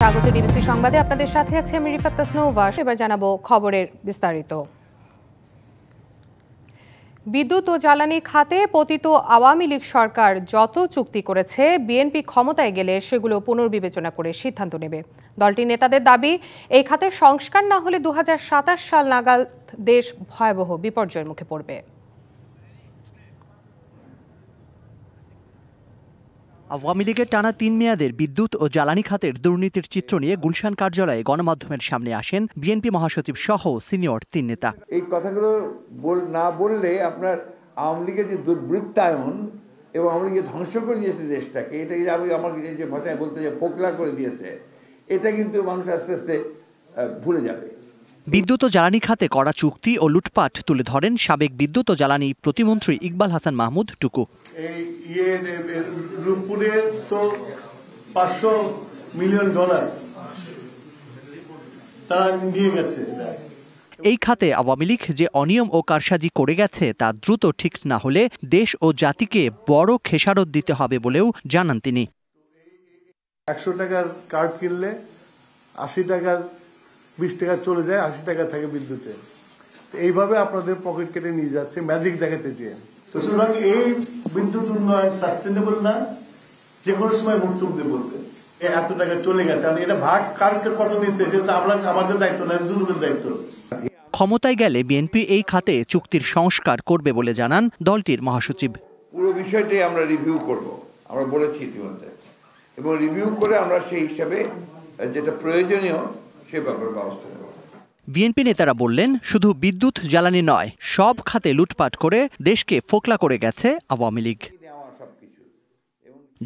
স্বাগত ডিবিসি সংবাদে আপনাদের সাথে আছে আমি রিফাত তাসনুভা। এবার জানাবো খবরের বিস্তারিত। বিদ্যুৎ ও জ্বালানি খাতে পতিত আওয়ামী লীগ সরকার যত চুক্তি করেছে বিএনপি ক্ষমতায় গেলে সেগুলো পুনর্বিবেচনা করে সিদ্ধান্ত নেবে। দলটির নেতাদের দাবি, এই খাতের সংস্কার না হলে 2027 সাল নাগাদ দেশ ভয়াবহ বিপর্যয়ের মুখে পড়বে। আওয়ামী লীগের টানা ৩ মেয়াদের বিদ্যুৎ ও জ্বালানি খাতের দুর্নীতির চিত্র নিয়ে গুলশান কার্যালয়ে গণমাধ্যমের সামনে আসেন বিএনপি মহাসচিব সহ সিনিয়র ৩ নেতা। এই কথাগুলো না বললে আপনার আওয়ামী লীগের যে দুর্বৃত্তায়ন এবং আওয়ামী লীগের ধ্বংস করে দিয়েছে দেশটাকে, এটাকে আমার যে ভাষায় বলতে যে ফোকলা করে দিয়েছে, এটা কিন্তু মানুষ আস্তে আস্তে ভুলে যাবে। বিদ্যুৎ ও জ্বালানি খাতে করা চুক্তি ও লুটপাট তুলে ধরেন সাবেক বিদ্যুৎ ও জ্বালানি প্রতিমন্ত্রী ইকবাল হাসান মাহমুদ টুকু। এই রূপপুরের তো $500 মিলিয়ন তারা নিয়ে গেছে। এই খাতে আওয়ামী লীগ যে অনিয়ম ও কারসাজি করে গেছে তা দ্রুত ঠিক না হলে দেশ ও জাতিকে বড় খেসারত দিতে হবে বলেও জানান তিনি। 100 টাকার কার্ড কিনলে 80 টাকার 20 টাকা চলে যায়, 80 টাকা থাকে বিদ্যুতে। এইভাবে আপনাদের পকেট কেটে নিয়ে যাচ্ছে, ম্যাজিক দেখাতে চেয়ে। তো সুতরাং এই বিদ্যুৎ উন্নয়ন সাস্টেনেবল না, যে কোনো সময় মুক্ত হতে বলবে এত টাকা চলে গেছে। আর এটা ভাগ কারকে কত দিচ্ছে সেটা আমাদের দায়িত্ব না, দুদকের দায়িত্ব। ক্ষমতায় গেলে বিএনপি এই খাতে চুক্তির সংস্কার করবে বলে জানান দলটির মহাসচিব। পুরো বিষয়টি আমরা রিভিউ করব, আমরা বলেছি ইতিমধ্যে, এবং রিভিউ করে আমরা সেই হিসাবে যেটা প্রয়োজনীয় সে ব্যাপারে ব্যবস্থা নেব। বিএনপি নেতারা বললেন, শুধু বিদ্যুৎ জ্বালানি নয়, সব খাতে লুটপাট করে দেশকে ফোকলা করে গেছে আওয়ামী লীগ।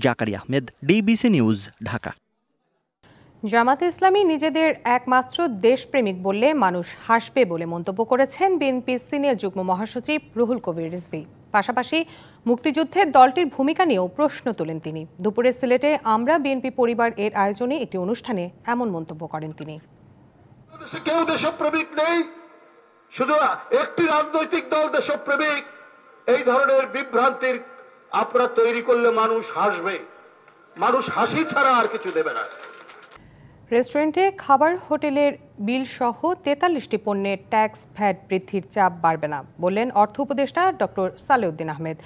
Zakaria Ahmed, DBC news, Dhaka. জামাতে ইসলামী নিজেদের একমাত্র দেশপ্রেমিক বললে মানুষ হাসবে বলে মন্তব্য করেছেন বিএনপি সিনিয়র যুগ্ম মহাসচিব রুহুল কবির রিজভী। পাশাপাশি মুক্তিযুদ্ধের দলটির ভূমিকা নিয়েও প্রশ্ন তোলেন তিনি। দুপুরে সিলেটে আমরা বিএনপি পরিবার এর আয়োজনে একটি অনুষ্ঠানে এমন মন্তব্য করেন তিনি। কেউ দেশপ্রেমিক নেই, শুধু একটি রাজনৈতিক দল দেশপ্রেমিক। এই ধরনের বিভ্রান্তির আপনারা তৈরি করলে মানুষ হাসবে, মানুষ হাসি ছাড়া আর কিছু দেবে না। রেস্টুরেন্টে খাবার, হোটেলের বিল সহ 43টি পণ্যের ট্যাক্স ভ্যাট বৃদ্ধির চাপ বাড়বে না বললেন অর্থ উপদেষ্টা ডক্টর সালেউদ্দিন আহমেদ।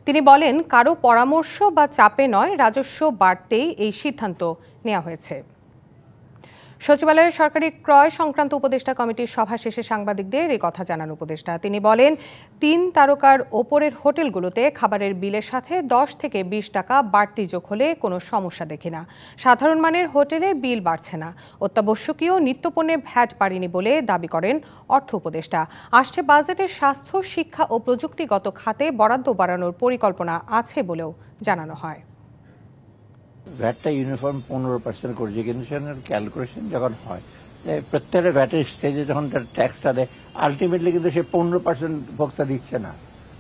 তিনি বলেন, কারো পরামর্শ বা চাপে নয়, রাজস্ব বাড়তেই এই সিদ্ধান্ত নেওয়া হয়েছে। সচিবালয়ের সরকারি ক্রয় সংক্রান্ত উপদেষ্টা কমিটির সভা শেষে সাংবাদিকদের এই কথা জানান উপদেষ্টা। তিনি বলেন, 3 তারকার ওপরের হোটেলগুলোতে খাবারের বিলের সাথে 10 থেকে 20 টাকা বাড়তি যোগ হলে কোনো সমস্যা দেখি না। সাধারণ মানের হোটেলে বিল বাড়ছে না। অত্যাবশ্যকীয় নিত্যপণ্যে ভ্যাট বাড়েনি বলে দাবি করেন অর্থ উপদেষ্টা। আসছে বাজেটে স্বাস্থ্য, শিক্ষা ও প্রযুক্তিগত খাতে বরাদ্দ বাড়ানোর পরিকল্পনা আছে বলেও জানানো হয়। ভ্যাটটা ইউনিফর্ম 15% করছে, কিন্তু সেখানে ক্যালকুলেশন যখন হয় প্রত্যেকটা ভ্যাটের স্টেজে যখন তার ট্যাক্সটা দেয়, আলটিমেটলি কিন্তু সে 15% ভোক্তা দিচ্ছে না,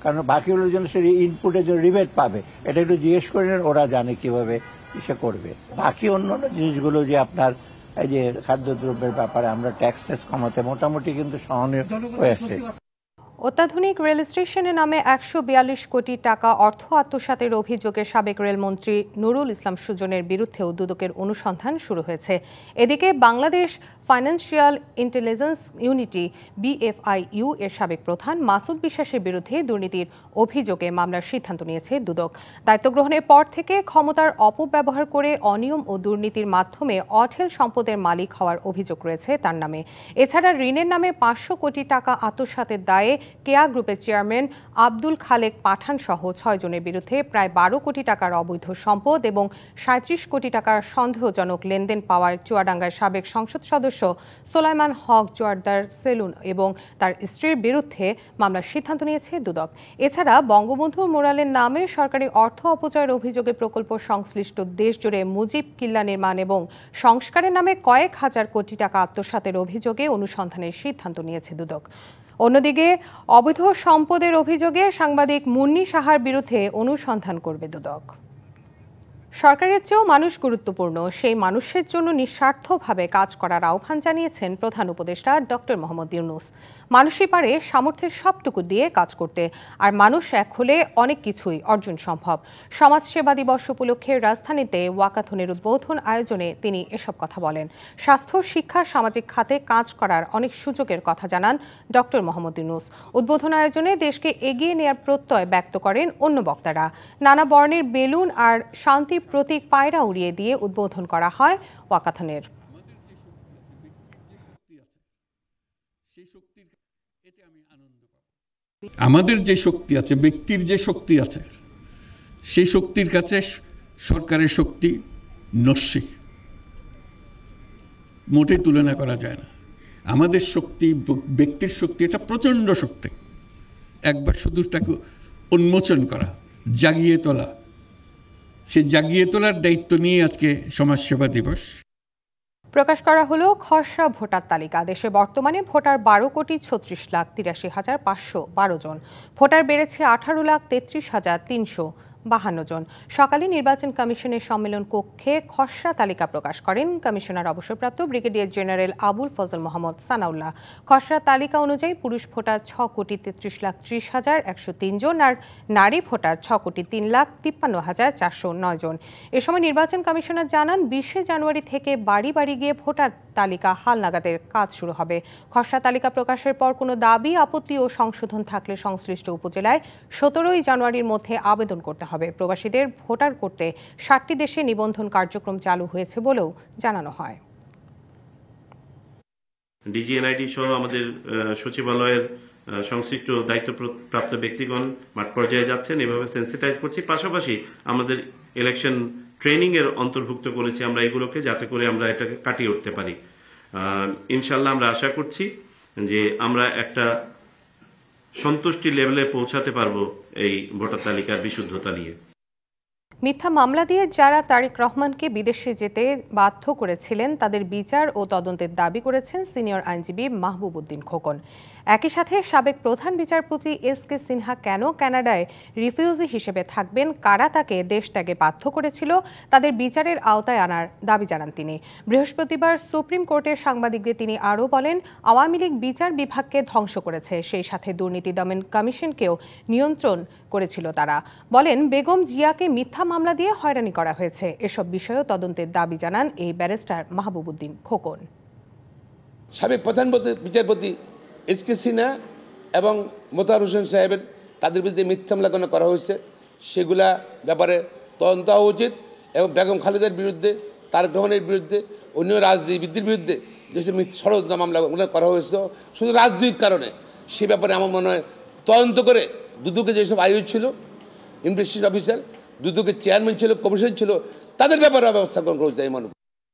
কারণ বাকিগুলোর জন্য সে ইনপুটের জন্য রিবেট পাবে। এটা একটু জিজ্ঞেস করে নেন, ওরা জানে কিভাবে সে করবে। বাকি অন্যান্য জিনিসগুলো যে আপনার এই যে খাদ্যদ্রব্যের ব্যাপারে আমরা ট্যাক্স কমাতে মোটামুটি কিন্তু সহনীয় হয়ে আসছে। অত্যাধুনিক রেল স্টেশনের নামে 142 কোটি টাকা অর্থ আত্মসাতের অভিযোগে সাবেক রেলমন্ত্রী নুরুল ইসলাম সুজনের বিরুদ্ধেও দুদকের অনুসন্ধান শুরু হয়েছে। এদিকে Bangladesh financial intelligence unity BFIU এর সাবেক প্রধান মাসুদ বিশ্বাসের বিরুদ্ধে দুর্নীতির অভিযোগে মামলার সিদ্ধান্ত নিয়েছে দুদক। দায়িত্ব গ্রহণের পর থেকে ক্ষমতার অপব্যবহার করে অনিয়ম ও দুর্নীতির মাধ্যমে অঢেল সম্পদের মালিক হওয়ার অভিযোগ রয়েছে তার নামে। এছাড়া ঋণের নামে 500 কোটি টাকা আত্মসাতের দায়ে কেয়া গ্রুপের চেয়ারম্যান আব্দুল খালেক পাঠান সহ 6 জনের বিরুদ্ধে প্রায় 12 কোটি টাকার অবৈধ সম্পদ এবং 37 কোটি টাকার সন্দেহজনক লেনদেন পাওয়ার চুয়াডাঙ্গার সাবেক সংসদ সদস্য সোলাইমান হক জোয়ারদার সেলুন এবং তার স্ত্রীর বিরুদ্ধে মামলার সিদ্ধান্ত নিয়েছে দুদক। এছাড়া বঙ্গবন্ধু মোরালের নামে সরকারি অর্থ অপচয়ের অভিযোগে প্রকল্প সংশ্লিষ্ট দেশ জুড়ে মুজিব কিল্লা নির্মাণ এবং সংস্কারের নামে কয়েক হাজার কোটি টাকা আত্মসাতের অভিযোগে অনুসন্ধানের সিদ্ধান্ত নিয়েছে দুদক। অন্যদিকে অবৈধ সম্পদের অভিযোগে সাংবাদিক মুন্নি সাহার বিরুদ্ধে অনুসন্ধান করবে দুদক। সরকারের চেয়েও মানুষ গুরুত্বপূর্ণ, সেই মানুষের জন্য নিঃস্বার্থভাবে কাজ করার আহ্বান জানিয়েছেন প্রধান উপদেষ্টা ডক্টর মোহাম্মদ ইউনূস। মানুষই পারে সামর্থ্যের সবটুকু দিয়ে কাজ করতে, আর মানুষ এক হলে অনেক কিছুই অর্জন সম্ভব। সমাজসেবা দিবস উপলক্ষে রাজধানীতে ওয়াকাথনের উদ্বোধন আয়োজনে তিনি এসব কথা বলেন। স্বাস্থ্য, শিক্ষা, সামাজিক খাতে কাজ করার অনেক সুযোগের কথা জানান ডক্টর মোহাম্মদ ইউনূস। উদ্বোধন আয়োজনে দেশকে এগিয়ে নেওয়ার প্রত্যয় ব্যক্ত করেন অন্য বক্তারা। নানা বর্ণের বেলুন আর শান্তির প্রতীক পায়রা উড়িয়ে দিয়ে উদ্বোধন করা হয় ওয়াকাথনের। আমাদের যে শক্তি আছে, ব্যক্তির যে শক্তি আছে, সেই শক্তির কাছে সরকারের শক্তি নস্যি, মোটেই তুলনা করা যায় না। আমাদের শক্তি, ব্যক্তির শক্তি, এটা প্রচণ্ড শক্তি। একবার শুধু তাকে উন্মোচন করা, জাগিয়ে তোলা, সে জাগিয়ে তোলার দায়িত্ব নিয়ে আজকে সমাজসেবা দিবস। প্রকাশ করা হলো খসড়া ভোটার তালিকা। দেশে বর্তমানে ভোটার 12,36,83,512 জন। ভোটার বেড়েছে 18,33,352 জন। সকালে নির্বাচন কমিশনের সম্মেলন কক্ষে খসড়া তালিকা প্রকাশ করেন কমিশনার অবসরপ্রাপ্ত ব্রিগেডিয়ার জেনারেল আবুল ফজল মোহাম্মদ সানাউল্লাহ। খসড়া তালিকা অনুযায়ী পুরুষ ভোটার 6,33,30,103 জন আর নারী ভোটার 6,03,53,409 জন। এ সময় নির্বাচন কমিশনার জানান, 20 জানুয়ারি থেকে বাড়ি বাড়ি গিয়ে ভোটার তালিকা হালনাগাদের কাজ শুরু হবে। খসড়া তালিকা প্রকাশের পর কোনো দাবি, আপত্তি ও সংশোধন থাকলে সংশ্লিষ্ট উপজেলায় 17 জানুয়ারির মধ্যে আবেদন করতে হবে। প্রবাসীদের ভোটার করতে 60টি দেশে নিবন্ধন কার্যক্রম চালু হয়েছে বলেও জানানো হয়। ডিজিএনআইডি সহ আমাদের সচিবালয়ের সংশ্লিষ্ট দায়িত্বপ্রাপ্ত ব্যক্তিগণ মাঠ পর্যায়ে যাচ্ছেন, এভাবে সেন্সিটাইজ করছি। পাশাপাশি আমাদের ইলেকশন ট্রেনিং এর অন্তর্ভুক্ত করেছি আমরা এগুলোকে, যাতে করে আমরা এটাকে কাটিয়ে উঠতে পারি। ইনশাল্লাহ আমরা আশা করছি যে আমরা একটা সন্তুষ্টি লেভেলে পৌঁছাতে পারবো এই ভোটার তালিকার বিশুদ্ধতা নিয়ে। মিথ্যা মামলা দিয়ে যারা তারেক রহমানকে বিদেশে যেতে বাধ্য করেছিলেন তাদের বিচার ও তদন্তের দাবি করেছেন সিনিয়র আইনজীবী মাহবুব উদ্দিন খোকন। একই সাথে সাবেক প্রধান বিচারপতি এস.কে সিনহা কেন কানাডায় রিফিউজি হিসেবে থাকবেন, কারা তাকে দেশ ত্যাগে বাধ্য করেছিল, তাদের বিচারের আওতায় আনার দাবি জানান তিনি। বৃহস্পতিবার সুপ্রিম কোর্টের সাংবাদিকদের তিনি আরও বলেন, আওয়ামী লীগ বিচার বিভাগকে ধ্বংস করেছে, সেই সাথে দুর্নীতি দমন কমিশনকেও নিয়ন্ত্রণ করেছিল তারা। বলেন, বেগম জিয়াকে মিথ্যা মামলা দিয়ে হয়রানি করা হয়েছে। এসব বিষয়েও তদন্তের দাবি জানান এই ব্যারিস্টার মাহবুব উদ্দিন খোকন। সাবেক প্রধান বিচারপতি এস.কে সিনহা এবং মোতাহার হোসেন সাহেবের তাদের বিরুদ্ধে মিথ্যা মামলা করা হয়েছে, সেগুলা ব্যাপারে তদন্ত হওয়া উচিত। এবং বেগম খালেদার বিরুদ্ধে, তারেক রহমানের বিরুদ্ধে, অন্য রাজনীতিবিদদের বিরুদ্ধে যেসব ষড়যন্ত্র মামলা করা হয়েছে শুধু রাজনৈতিক কারণে, সে ব্যাপারে আমার মনে হয় তদন্ত করে দুদকে যেসব আয়ু ছিল, ইনভেস্টিগেশন অফিসার, দুদকের চেয়ারম্যান ছিল, কমিশন ছিল, তাদের ব্যাপারে ব্যবস্থা গ্রহণ করেছে। এই মনে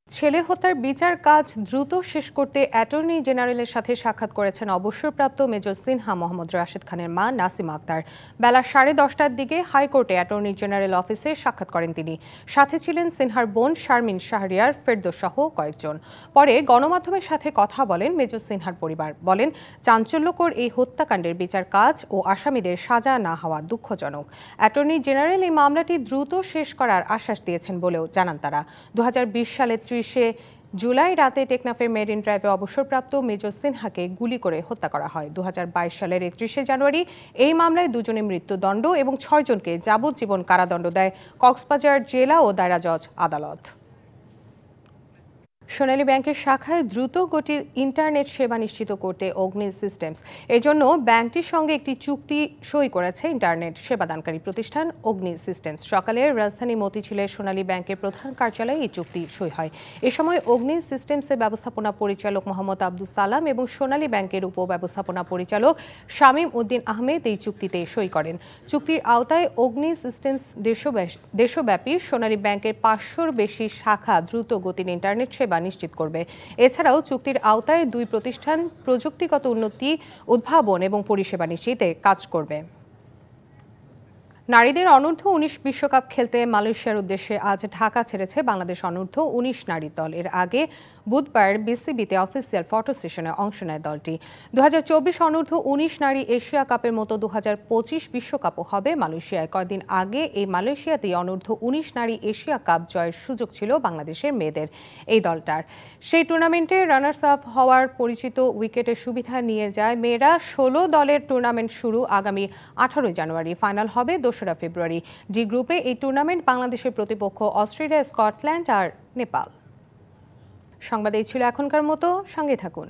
ছেলে হত্যার বিচার কাজ দ্রুত শেষ করতে অ্যাটর্নি জেনারেলের সাথে সাক্ষাৎ করেছেন অবসরপ্রাপ্ত মেজর সিনহা মোহাম্মদ রাশেদ খানের মা নাসিমা আক্তার। বেলা 10:30টার দিকে হাইকোর্টে অ্যাটর্নি জেনারেল অফিসে সাক্ষাৎ করেন তিনি। সাথে ছিলেন সিনহার বোন শারমিন শাহরিয়ার, ফেরদৌস সহ কয়েকজন। পরে গণমাধ্যমের সাথে কথা বলেন মেজর সিনহার পরিবার। বলেন, চাঞ্চল্যকর এই হত্যাকাণ্ডের বিচার কাজ ও আসামিদের সাজা না হওয়া দুঃখজনক। অ্যাটর্নি জেনারেল এই মামলাটি দ্রুত শেষ করার আশ্বাস দিয়েছেন বলেও জানান তারা। 2020 সালে 30 জুলাই রাতে টেকনাফের মেরিন ড্রাইভে অবসরপ্রাপ্ত মেজর সিনহাকে গুলি করে হত্যা করা হয়। 2022 সালের 31 জানুয়ারি এই মামলায় 2 জনের মৃত্যুদণ্ড এবং 6 জনকে যাবজ্জীবন কারাদণ্ড দেয় কক্সবাজার জেলা ও দায়রা জজ আদালত। সোনালী ব্যাংকের শাখায় দ্রুত গতির ইন্টারনেট সেবা নিশ্চিত করতে অগ্নি সিস্টেমস, এজন্য ব্যাংকটির সঙ্গে একটি চুক্তি সই করেছে ইন্টারনেট সেবাদানকারী প্রতিষ্ঠান অগ্নি সিস্টেমস। সকালে রাজধানী মতিঝিলের সোনালী ব্যাংকের প্রধান কার্যালয়ে এই চুক্তি সই হয়। এ সময় অগ্নি সিস্টেমসের ব্যবস্থাপনা পরিচালক মোহাম্মদ আব্দুল সালাম এবং সোনালী ব্যাংকের উপব্যবস্থাপনা পরিচালক শামীম উদ্দিন আহমেদ এই চুক্তিতে সই করেন। চুক্তির আওতায় অগ্নি সিস্টেমস দেশব্যাপী সোনালী ব্যাংকের 500-র বেশি শাখা দ্রুত গতির ইন্টারনেট সেবা নিশ্চিত করবে। এছাড়াও চুক্তির আওতায় 2 প্রতিষ্ঠান প্রযুক্তিগত উন্নতি, উদ্ভাবন এবং পরিষেবা নিশ্চিতে কাজ করবে। নারীদের অনূর্ধ্ব ১৯ বিশ্বকাপ খেলতে মালয়েশিয়ার উদ্দেশ্যে আজ ঢাকা ছেড়েছে বাংলাদেশ অনূর্ধ্ব ১৯ নারী দল। এর আগে বুধবার বিসিবিতে অফিসিয়াল ফটো সেশনে অংশ নেয় দলটি। ২০২৪ অনূর্ধ্ব ১৯ নারী এশিয়া কাপের মতো ২০২৫ বিশ্বকাপও হবে মালয়েশিয়ায়। কয়েকদিন আগে এই মালয়েশিয়াতেই অনূর্ধ্ব ১৯ নারী এশিয়া কাপ জয়ের সুযোগ ছিল বাংলাদেশের মেয়েদের এই দলটার। সেই টুর্নামেন্টে রানার্স আপ হওয়ার পরিচিত উইকেটের সুবিধা নিয়ে যায় মেয়েরা। ১৬ দলের টুর্নামেন্ট শুরু আগামী ১৮ জানুয়ারি, ফাইনাল হবে ২রা ফেব্রুয়ারি। ডি গ্রুপে এই টুর্নামেন্ট বাংলাদেশের প্রতিপক্ষ অস্ট্রেলিয়া, স্কটল্যান্ড আর নেপাল। সংবাদ এই ছিল এখনকার মতো, সঙ্গে থাকুন।